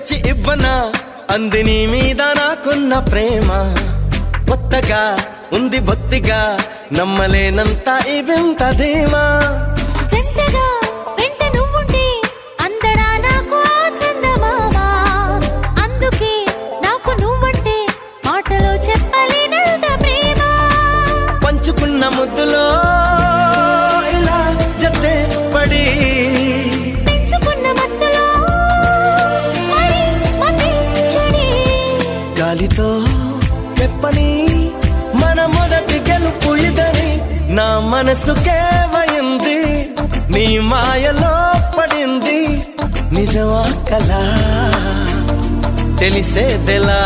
తెచ్చి ఇవ్వనా అంది నీ మీద నాకున్న ప్రేమ. కొత్తగా ఉంది బొత్తిగా నమ్మలేనంత ఈ వింత ధీమా. జంటగా వెంట నువ్వుంటే అందడా నాకు ఆ చందమామ. అందుకే నాకు నువ్వంటే మాటలో చెప్పలేనంత ప్రేమ. పంచుకున్న ముద్దులో ఇలా జతే పడి పెంచుకున్న మత్తులో మరి మతి చెడి. గాలితో చెప్పని మన మొదటి గెలుపు ఇదని నా మనసుకే వయింది. నీ మాయలో పడింది నిజమా కలా తెలిసేదెలా.